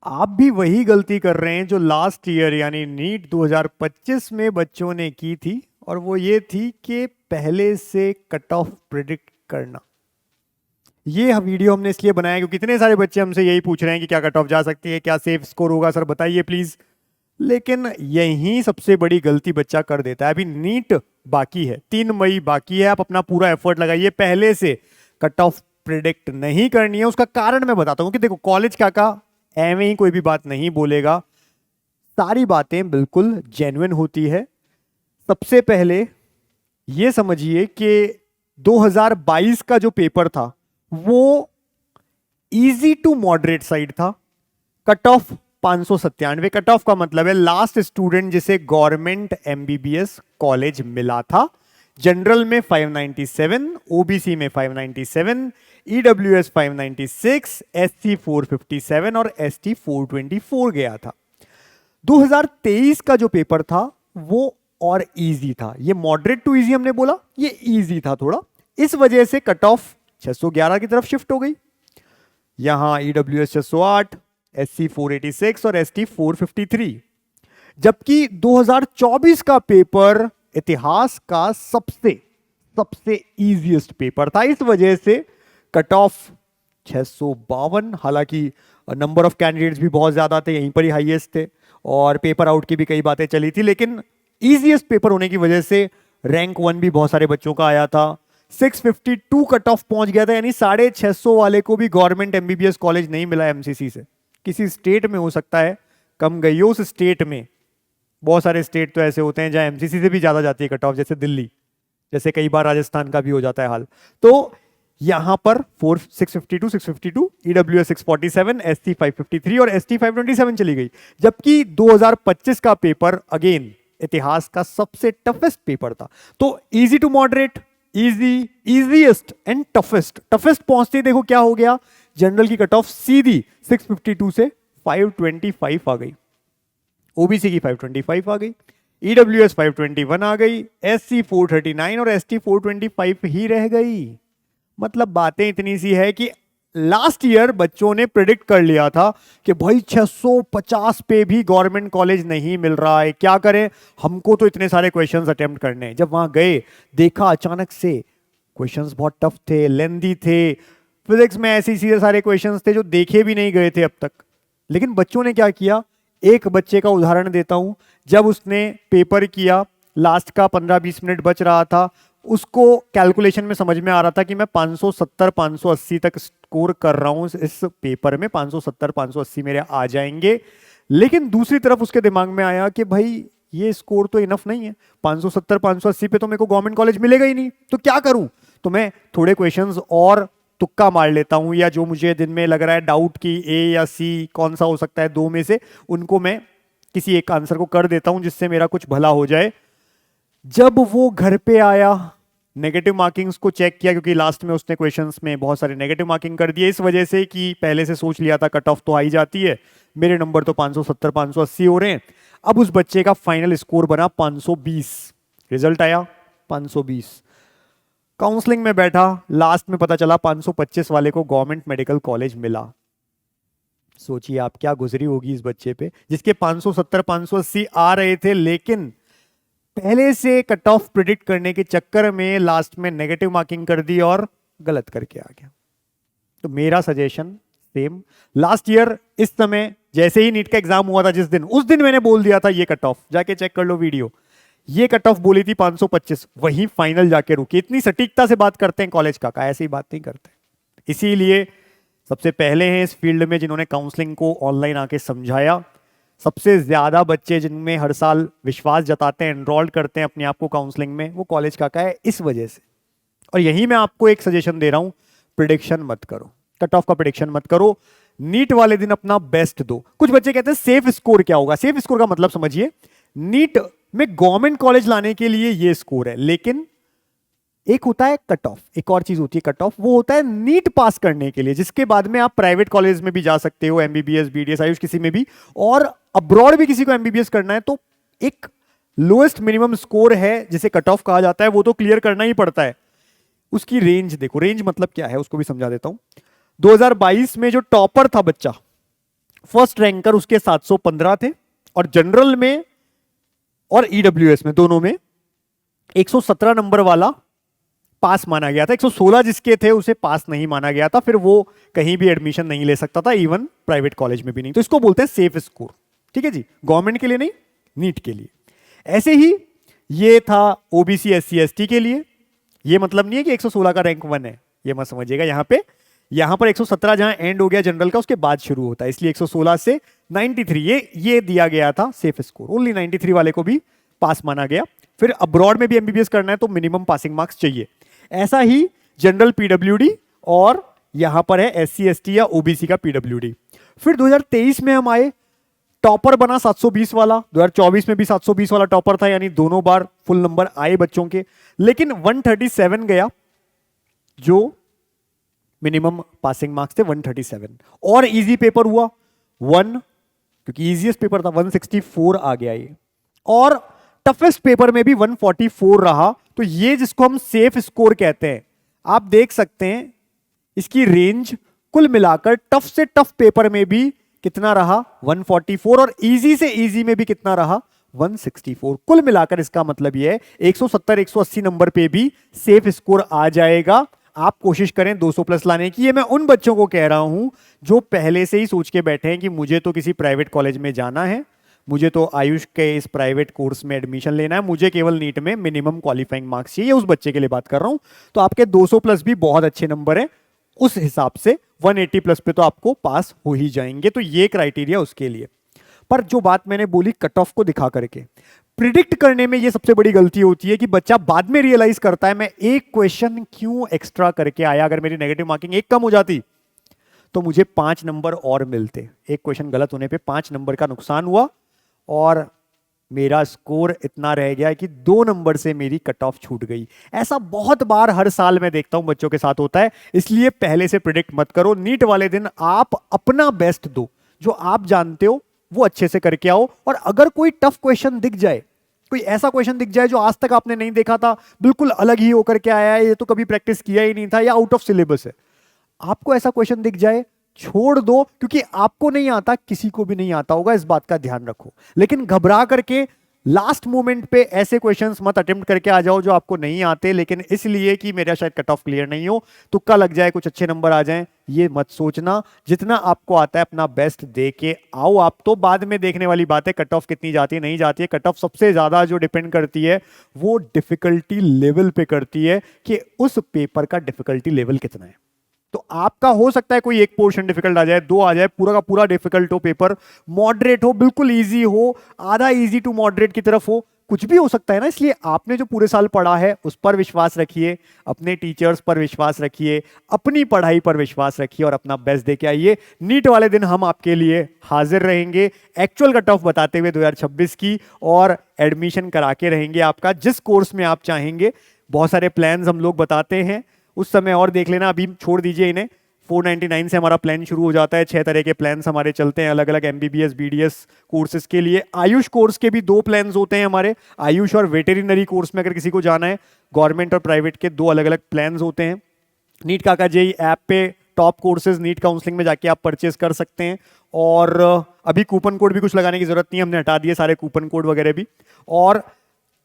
आप भी वही गलती कर रहे हैं जो लास्ट ईयर यानी नीट 2025 में बच्चों ने की थी। और वो ये थी कि पहले से कट ऑफ प्रिडिक्ट करना। ये वीडियो हमने इसलिए बनाया क्योंकि इतने सारे बच्चे हमसे यही पूछ रहे हैं कि क्या कट ऑफ जा सकती है, क्या सेफ स्कोर होगा, सर बताइए प्लीज। लेकिन यही सबसे बड़ी गलती बच्चा कर देता है। अभी नीट बाकी है, 3 मई बाकी है। आप अपना पूरा एफर्ट लगाइए, पहले से कट ऑफ प्रिडिक्ट नहीं करनी है। उसका कारण मैं बताता हूं कि देखो, कॉलेज का एवं ही कोई भी बात नहीं बोलेगा, सारी बातें बिल्कुल जेन्युइन होती है। सबसे पहले ये समझिए कि 2022 का जो पेपर था वो इजी टू मॉडरेट साइड था। Cut off 597। कट ऑफ का मतलब है लास्ट स्टूडेंट जिसे गवर्नमेंट एमबीबीएस कॉलेज मिला था। जनरल में 597, ओबीसी में 597, ईडब्ल्यूएस 596, एससी 457 और एसटी 424 गया था। 2023 का जो पेपर था वो और इजी था। ये मॉडरेट टू इजी हमने बोला, ये इजी था थोड़ा, इस वजह से कट ऑफ 611 की तरफ शिफ्ट हो गई। यहां ईडब्ल्यूएस 608, एससी 486 और एसटी 453। जबकि 2024 का पेपर इतिहास का सबसे सबसे इजीएस्ट पेपर था, इस वजह से कट ऑफ 652। हालांकि नंबर ऑफ कैंडिडेट्स भी बहुत ज्यादा थे, यहीं पर ही हाईएस्ट थे, और पेपर आउट की भी कई बातें चली थी, लेकिन इजीएस्ट पेपर होने की वजह से रैंक 1 भी बहुत सारे बच्चों का आया था। 652 कट ऑफ पहुंच गया था, यानी 650 वाले को भी गवर्नमेंट एमबीबीएस कॉलेज नहीं मिला एमसीसी से। किसी स्टेट में हो सकता है कम गई हो, उस स्टेट में। बहुत सारे स्टेट तो ऐसे होते हैं जहां एमसीसी से भी ज्यादा जाती है कट ऑफ, जैसे दिल्ली, जैसे कई बार राजस्थान का भी हो जाता है हाल। तो यहां पर 652, ईडब्ल्यूएस 647, एसटी 553 और एसटी 527 चली गई। जबकि 2025 का पेपर अगेन इतिहास का सबसे टफेस्ट पेपर था। तो easy to moderate, easy, easiest and toughest. Toughest पहुंचते देखो क्या हो गया, जनरल की कट ऑफ सीधी 652 से 525 आ गई, ओबीसी की 525 आ गई, ईडब्ल्यूएस 521 आ गई, एससी 439 और एसटी 425 ही रह गई। मतलब बातें इतनी सी है कि लास्ट ईयर बच्चों ने प्रिडिक्ट कर लिया था कि भाई 650 पे भी गवर्नमेंट कॉलेज नहीं मिल रहा है, क्या करें, हमको तो इतने सारे क्वेश्चंस अटेम्प्ट करने हैं। जब वहां गए देखा अचानक से क्वेश्चंस बहुत टफ थे, लेंदी थे। फिजिक्स में ऐसे सीधे सारे क्वेश्चंस थे जो देखे भी नहीं गए थे अब तक। लेकिन बच्चों ने क्या किया, एक बच्चे का उदाहरण देता हूं। जब उसने पेपर किया, लास्ट का 15-20 मिनट बच रहा था, उसको कैलकुलेशन में समझ में आ रहा था कि मैं 570 580 तक स्कोर कर रहा हूं इस पेपर में, 570 580 मेरे आ जाएंगे। लेकिन दूसरी तरफ उसके दिमाग में आया कि भाई ये स्कोर तो इनफ नहीं है, 570 580 पे तो मेरे को गवर्नमेंट कॉलेज मिलेगा ही नहीं, तो क्या करूं। तो मैं थोड़े क्वेश्चंस और तुक्का मार लेता हूं, या जो मुझे दिन में लग रहा है डाउट कि ए या सी कौन सा हो सकता है, दो में से उनको मैं किसी एक आंसर को कर देता हूं जिससे मेरा कुछ भला हो जाए। जब वो घर पे आया, नेगेटिव मार्किंग्स को चेक किया, क्योंकि लास्ट में उसने क्वेश्चंस में बहुत सारे नेगेटिव मार्किंग कर दिए, इस वजह से कि पहले से सोच लिया था कट ऑफ तो आई जाती है, मेरे नंबर तो 570 580 हो रहे हैं। अब उस बच्चे का फाइनल स्कोर बना 520, रिजल्ट आया 520। काउंसलिंग में बैठा, लास्ट में पता चला 525 वाले को गवर्नमेंट मेडिकल कॉलेज मिला। सोचिए आप क्या गुजरी होगी इस बच्चे पे, जिसके 570 580 आ रहे थे, लेकिन पहले से कट ऑफ प्रिडिक्ट करने के चक्कर में लास्ट में नेगेटिव मार्किंग कर दी और गलत करके आ गया। तो मेरा सजेशन सेम, लास्ट ईयर इस समय जैसे ही नीट का एग्जाम हुआ था, जिस दिन, उस दिन मैंने बोल दिया था ये कट ऑफ, जाके चेक कर लो वीडियो, ये कट ऑफ बोली थी 525, वही फाइनल जाके रुकी। इतनी सटीकता से बात करते हैं कॉलेज का, ऐसी बात नहीं करते। इसीलिए सबसे पहले हैं इस फील्ड में जिन्होंने काउंसलिंग को ऑनलाइन आके समझाया। सबसे ज्यादा बच्चे जिनमें हर साल विश्वास जताते हैं, एनरोल्ड करते हैं अपने आप को काउंसलिंग में, वो कॉलेज का है, इस वजह से। और यही मैं आपको एक सजेशन दे रहा हूं, प्रिडिक्शन मत करो, कट ऑफ का प्रिडिक्शन मत करो। नीट वाले दिन अपना बेस्ट दो। कुछ बच्चे कहते हैं सेफ स्कोर क्या होगा, सेफ स्कोर का मतलब समझिए, नीट में गवर्नमेंट कॉलेज लाने के लिए ये स्कोर है, लेकिन एक होता है कट ऑफ, एक और चीज होती है कट ऑफ, वो होता है नीट पास करने के लिए, जिसके बाद में आप प्राइवेट कॉलेज में भी जा सकते हो, एमबीबीएस बीडीएस आयुष किसी में भी, और अब्रॉड भी किसी को एमबीबीएस करना है तो एक लोएस्ट मिनिमम स्कोर है जिसे कट ऑफ कहा जाता है, वो तो क्लियर करना ही पड़ता है। उसकी रेंज देखो, रेंज मतलब क्या है उसको भी समझा देता हूं। 2022 में जो टॉपर था बच्चा, फर्स्ट रैंकर उसके 715 थे, और जनरल में और ईडब्ल्यूएस में दोनों में 117 नंबर वाला पास माना गया था। 116 जिसके थे उसे पास नहीं माना गया था, फिर वो कहीं भी एडमिशन नहीं ले सकता था, इवन प्राइवेट कॉलेज में भी नहीं। तो इसको बोलते हैं सेफ स्कोर। ठीक है जी, गवर्नमेंट के लिए नहीं, नीट के लिए। ऐसे ही ये था ओबीसी एससी एसटी के लिए। ये मतलब नहीं है कि 116 का रैंक 1 है, ये मत समझिएगा। यहां पर 117 जहां एंड हो गया जनरल का, उसके बाद शुरू होता है, इसलिए 116 से 93 ये दिया गया था सेफ स्कोर। ओनली 93 वाले को भी पास माना गया। फिर अब्रॉड में भी एमबीबीएस करना है तो मिनिमम पासिंग मार्क्स चाहिए। ऐसा ही जनरल पीडब्ल्यूडी, और यहां पर है एससी एसटी या ओबीसी का पीडब्ल्यूडी। फिर 2023 में हम आए, टॉपर बना 720 वाला। 2024 में भी 720 वाला टॉपर था, यानी दोनों बार फुल नंबर आए बच्चों के। लेकिन 137 गया, जो मिनिमम पासिंग मार्क्स थे 137। और इजी पेपर हुआ क्योंकि इजीएस्ट पेपर था, 164 आ गया ये। और टफेस्ट पेपर में भी 144 रहा। तो ये जिसको हम सेफ स्कोर कहते हैं, आप देख सकते हैं इसकी रेंज कुल मिलाकर टफ से टफ पेपर में भी कितना रहा, 144, और इजी से इजी में भी कितना रहा, 164। कुल मिलाकर इसका मतलब यह है 170 180 नंबर पे भी सेफ स्कोर आ जाएगा। आप कोशिश करें 200 प्लस लाने की। ये मैं उन बच्चों को कह रहा हूं जो पहले से ही सोच के बैठे हैं कि मुझे तो किसी प्राइवेट कॉलेज में जाना है, मुझे तो आयुष के इस प्राइवेट कोर्स में एडमिशन लेना है, मुझे केवल नीट में मिनिमम क्वालिफाइंग मार्क्स चाहिए। उस बच्चे के लिए बात कर रहा हूं। तो आपके 200 प्लस भी बहुत अच्छे नंबर है, उस हिसाब से 180 प्लस पे तो आपको पास हो ही जाएंगे। तो ये क्राइटेरिया उसके लिए। पर जो बात मैंने बोली कट ऑफ को दिखा करके, प्रिडिक्ट करने में ये सबसे बड़ी गलती होती है कि बच्चा बाद में रियलाइज करता है मैं एक क्वेश्चन क्यों एक्स्ट्रा करके आया। अगर मेरी नेगेटिव मार्किंग 1 कम हो जाती तो मुझे 5 नंबर और मिलते। एक क्वेश्चन गलत होने पे 5 नंबर का नुकसान हुआ, और मेरा स्कोर इतना रह गया कि 2 नंबर से मेरी कट ऑफ छूट गई। ऐसा बहुत बार हर साल मैं देखता हूं बच्चों के साथ होता है। इसलिए पहले से प्रिडिक्ट मत करो। नीट वाले दिन आप अपना बेस्ट दो, जो आप जानते हो वो अच्छे से करके आओ। और अगर कोई टफ क्वेश्चन दिख जाए, कोई ऐसा क्वेश्चन दिख जाए जो आज तक आपने नहीं देखा था, बिल्कुल अलग ही होकर के आया है, ये तो कभी प्रैक्टिस किया ही नहीं था, या आउट ऑफ सिलेबस है, आपको ऐसा क्वेश्चन दिख जाए, छोड़ दो। क्योंकि आपको नहीं आता, किसी को भी नहीं आता होगा, इस बात का ध्यान रखो। लेकिन घबरा करके लास्ट मोमेंट पे ऐसे क्वेश्चंस मत अटेम्प्ट करके आ जाओ जो आपको नहीं आते, लेकिन इसलिए कि मेरा शायद कट ऑफ क्लियर नहीं हो, तुक्का लग जाए, कुछ अच्छे नंबर आ जाएं, ये मत सोचना। जितना आपको आता है अपना बेस्ट दे के आओ। आप तो बाद में देखने वाली बात है कट ऑफ कितनी जाती है नहीं जाती है। कट ऑफ सबसे ज्यादा जो डिपेंड करती है वो डिफिकल्टी लेवल पे करती है कि उस पेपर का डिफिकल्टी लेवल कितना है। तो आपका हो सकता है कोई एक पोर्शन डिफिकल्ट आ जाए, 2 आ जाए, पूरा का पूरा डिफिकल्ट हो पेपर, मॉडरेट हो, बिल्कुल इजी हो, आधा इजी टू मॉडरेट की तरफ हो, कुछ भी हो सकता है ना। इसलिए आपने जो पूरे साल पढ़ा है उस पर विश्वास रखिए, अपने टीचर्स पर विश्वास रखिए, अपनी पढ़ाई पर विश्वास रखिए, और अपना बेस्ट देके आइए। नीट वाले दिन हम आपके लिए हाजिर रहेंगे, एक्चुअल कट ऑफ बताते हुए 2026 की, और एडमिशन करा के रहेंगे आपका जिस कोर्स में आप चाहेंगे। बहुत सारे प्लान्स हम लोग बताते हैं, उस समय और देख लेना, अभी छोड़ दीजिए इन्हें। 499 से हमारा प्लान शुरू हो जाता है। 6 तरह के प्लान्स हमारे चलते हैं अलग अलग एमबीबीएस बीडीएस कोर्सेज के लिए। आयुष कोर्स के भी 2 प्लान्स होते हैं हमारे, आयुष और वेटेरिनरी कोर्स में अगर किसी को जाना है, गवर्नमेंट और प्राइवेट के 2 अलग अलग प्लान्स होते हैं। नीट काका जेई ऐप पे टॉप कोर्सेज नीट काउंसलिंग में जाके आप परचेज कर सकते हैं। और अभी कूपन कोड भी कुछ लगाने की जरूरत नहीं है, हमने हटा दिए सारे कूपन कोड वगैरह भी। और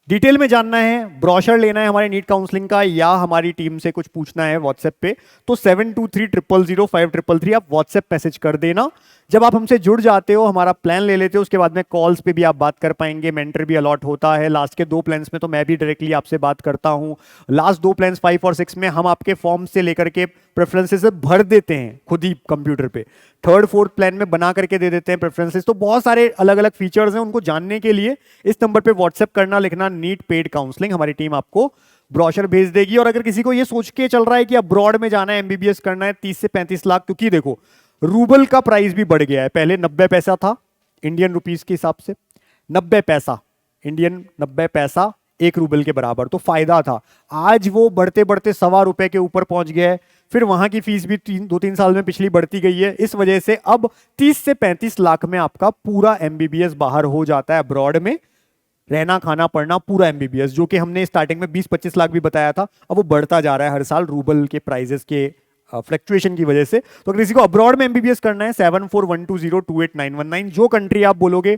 डिटेल में जानना है, ब्रोशर लेना है हमारे नीट काउंसलिंग का, या हमारी टीम से कुछ पूछना है व्हाट्सएप पे, तो 72300533 आप व्हाट्सएप मैसेज कर देना। जब आप हमसे जुड़ जाते हो, हमारा प्लान ले लेते हो, उसके बाद में कॉल्स पे भी आप बात कर पाएंगे, मेंटर भी अलॉट होता है। लास्ट के 2 प्लान्स में तो मैं भी डायरेक्टली आपसे बात करता हूं। लास्ट 2 प्लान्स 5 और 6 में हम आपके फॉर्म से लेकर के प्रेफरेंसेस भर देते हैं खुद ही कंप्यूटर पे। 3rd 4th प्लान में बना करके दे देते हैं प्रेफरेंसेस। तो बहुत सारे अलग अलग फीचर्स हैं, उनको जानने के लिए इस नंबर पे व्हाट्सएप करना, लिखना नीट पेड काउंसलिंग, हमारी टीम आपको ब्रोशर भेज देगी। और अगर किसी को ये सोच के चल रहा है कि अब्रॉड में जाना है, एमबीबीएस करना है, 30 से 35 लाख, क्योंकि देखो रूबल का प्राइस भी बढ़ गया है। पहले 90 पैसा था इंडियन रुपीस के हिसाब से, 90 पैसा इंडियन, 90 पैसा 1 रूबल के बराबर, तो फायदा था। आज वो बढ़ते बढ़ते ₹1.25 के ऊपर पहुंच गया है। फिर वहां की फीस भी 2-3 साल में पिछली बढ़ती गई है। इस वजह से अब 30 से 35 लाख में आपका पूरा एमबीबीएस बाहर हो जाता है अब्रॉड में, रहना खाना पढ़ना पूरा एमबीबीएस, जो कि हमने स्टार्टिंग में 20-25 लाख भी बताया था। अब वो बढ़ता जा रहा है हर साल रूबल के प्राइजेस के फ्लक्चुएशन की वजह से। तो अगर किसी को अब्रॉड में एमबीबीएस करना है 7412028919, जो कंट्री आप बोलोगे,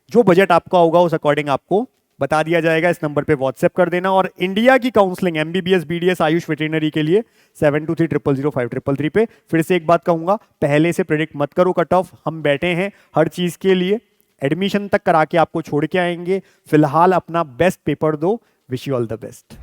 जो बजट आपका होगा उस अकॉर्डिंग आपको बता दिया जाएगा। इस नंबर पे व्हाट्सएप कर देना। और इंडिया की counselling MBBS BDS Ayush veterinary के लिए 72300533 पे। फिर से एक बात कहूंगा, पहले से प्रेडिक्ट मत करो कट ऑफ, हम बैठे हैं हर चीज के लिए, एडमिशन तक करा के आपको छोड़ के आएंगे। फिलहाल अपना बेस्ट पेपर दो। Wish you all the best.